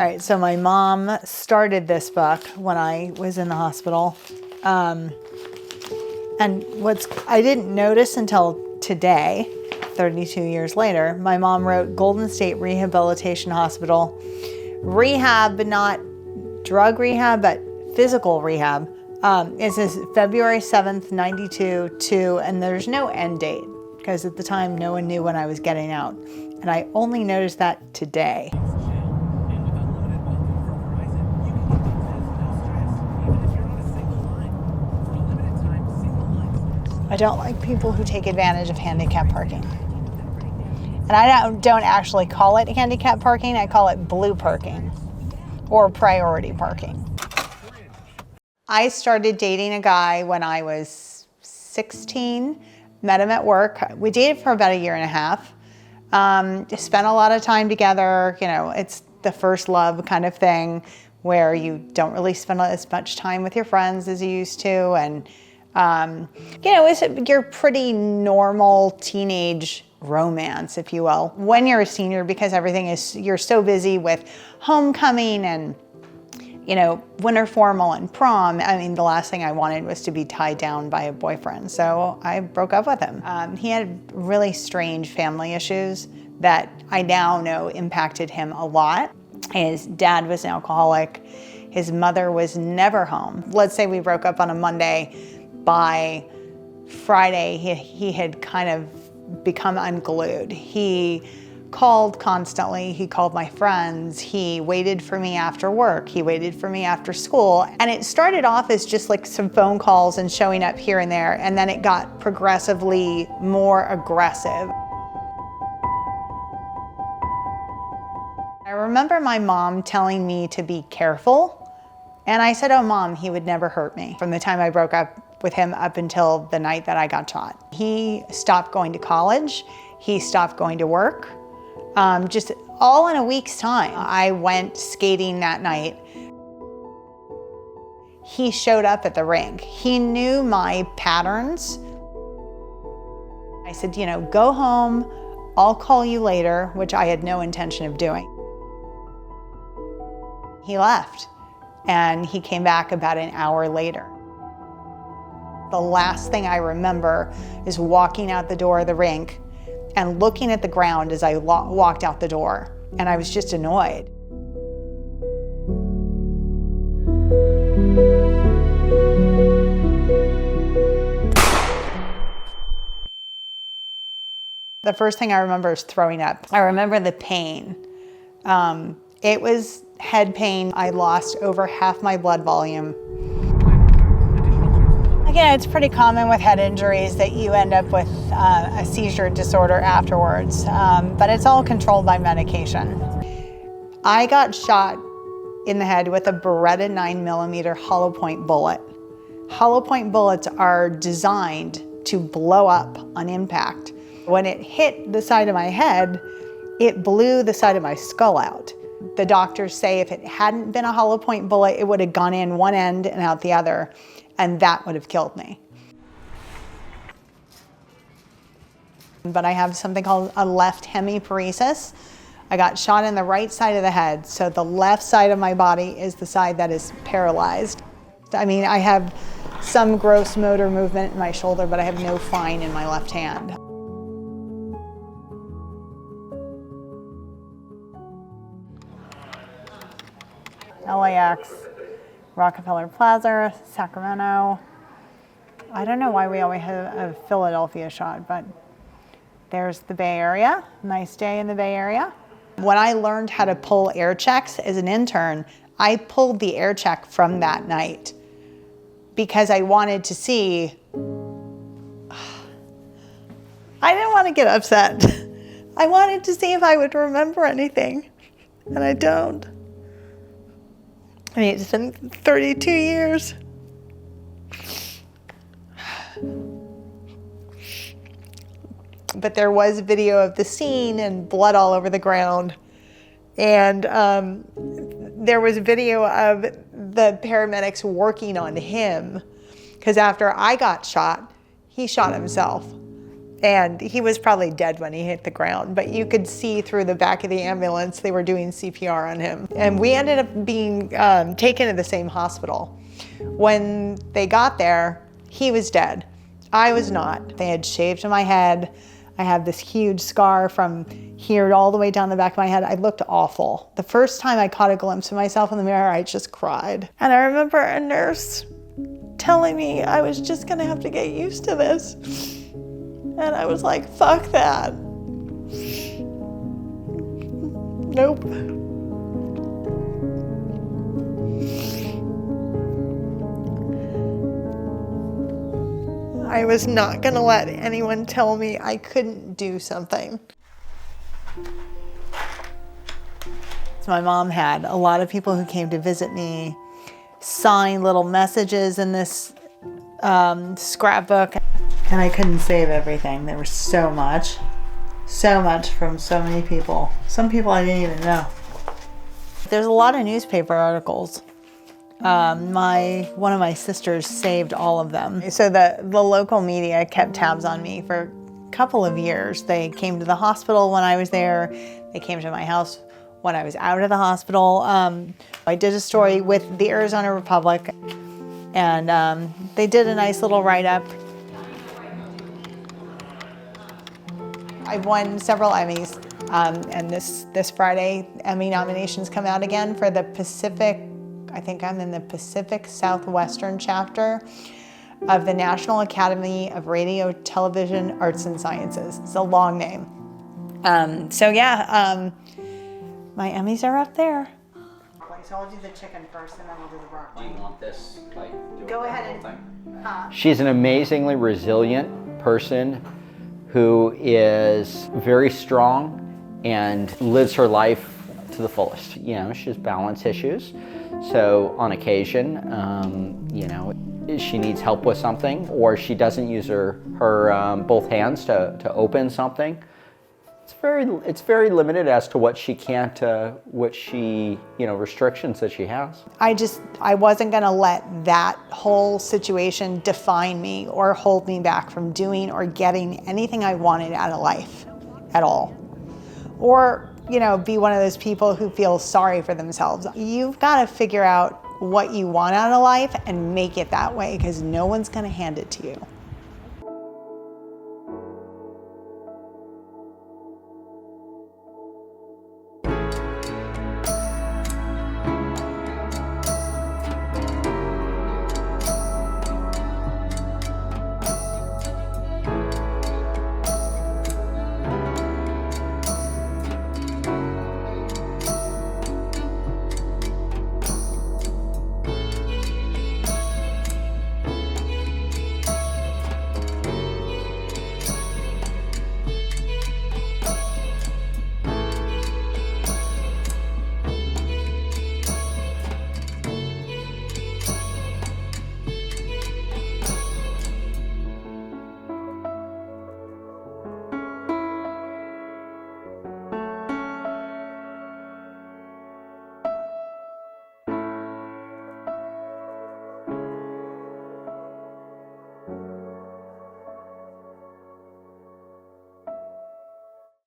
All right, so my mom started this book when I was in the hospital. And I didn't notice until today, 32 years later, my mom wrote Golden State Rehabilitation Hospital. Rehab, but not drug rehab, but physical rehab. It says February 7th, 92 to, and there's no end date because at the time no one knew when I was getting out. And I only noticed that today. I don't like people who take advantage of handicap parking. And I don't actually call it handicap parking, I call it blue parking or priority parking. I started dating a guy when I was 16, met him at work. We dated for about 1.5 years. Spent a lot of time together. You know, it's the first love kind of thing where you don't really spend as much time with your friends as you used to. And you know, it's your pretty normal teenage romance, if you will, when you're a senior, because you're so busy with homecoming and, you know, winter formal and prom. I mean, the last thing I wanted was to be tied down by a boyfriend, so I broke up with him. He had really strange family issues that I now know impacted him a lot. His dad was an alcoholic. His mother was never home. Let's say we broke up on a Monday. By Friday, he had kind of become unglued. He called constantly. He called my friends. He waited for me after work. He waited for me after school. And it started off as just like some phone calls and showing up here and there. And then it got progressively more aggressive. I remember my mom telling me to be careful. And I said, oh, Mom, he would never hurt me. From the time I broke up with him up until the night that I got shot. He stopped going to college. He stopped going to work. Just all in a week's time. I went skating that night. He showed up at the rink. He knew my patterns. I said, you know, go home. I'll call you later, which I had no intention of doing. He left and he came back about an hour later. The last thing I remember is walking out the door of the rink and looking at the ground as I walked out the door, and I was just annoyed. The first thing I remember is throwing up. I remember the pain. It was head pain. I lost over half my blood volume. Again, it's pretty common with head injuries that you end up with a seizure disorder afterwards, but it's all controlled by medication. I got shot in the head with a Beretta 9mm hollow point bullet. Hollow point bullets are designed to blow up on impact. When it hit the side of my head, it blew the side of my skull out. The doctors say if it hadn't been a hollow point bullet, it would have gone in one end and out the other, and that would have killed me. But I have something called a left hemiparesis. I got shot in the right side of the head, so the left side of my body is the side that is paralyzed. I mean, I have some gross motor movement in my shoulder, but I have no fine in my left hand. LAX, Rockefeller Plaza, Sacramento. I don't know why we always have a Philadelphia shot, but there's the Bay Area. Nice day in the Bay Area. When I learned how to pull air checks as an intern, I pulled the air check from that night because I wanted to see. I didn't want to get upset. I wanted to see if I would remember anything, and I don't. I mean, it's been 32 years. But there was video of the scene and blood all over the ground. And there was video of the paramedics working on him. Because after I got shot, he shot himself. And he was probably dead when he hit the ground, but you could see through the back of the ambulance they were doing CPR on him. And we ended up being taken to the same hospital. When they got there, he was dead. I was not. They had shaved my head. I had this huge scar from here all the way down the back of my head. I looked awful. The first time I caught a glimpse of myself in the mirror, I just cried. And I remember a nurse telling me I was just gonna have to get used to this. And I was like, fuck that. Nope. I was not gonna let anyone tell me I couldn't do something. So my mom had a lot of people who came to visit me sign little messages in this scrapbook. And I couldn't save everything. There was so much from so many people. Some people I didn't even know. There's a lot of newspaper articles. One of my sisters saved all of them. So the local media kept tabs on me for a couple of years. They came to the hospital when I was there. They came to my house when I was out of the hospital. I did a story with the Arizona Republic, and they did a nice little write-up. I've won several Emmys, and this Friday, Emmy nominations come out again for the Pacific. I think I'm in the Pacific Southwestern chapter of the National Academy of Radio, Television, Arts and Sciences. It's a long name. My Emmys are up there. So I'll do the chicken first, and then we'll do the broccoli. Do you want this? Go ahead and. She's an amazingly resilient person who is very strong and lives her life to the fullest. You know, she has balance issues. So on occasion, she needs help with something, or she doesn't use her both hands to open something. It's very limited as to what she can't, restrictions that she has. I wasn't gonna let that whole situation define me or hold me back from doing or getting anything I wanted out of life at all. Or, be one of those people who feel sorry for themselves. You've gotta figure out what you want out of life and make it that way, because no one's gonna hand it to you.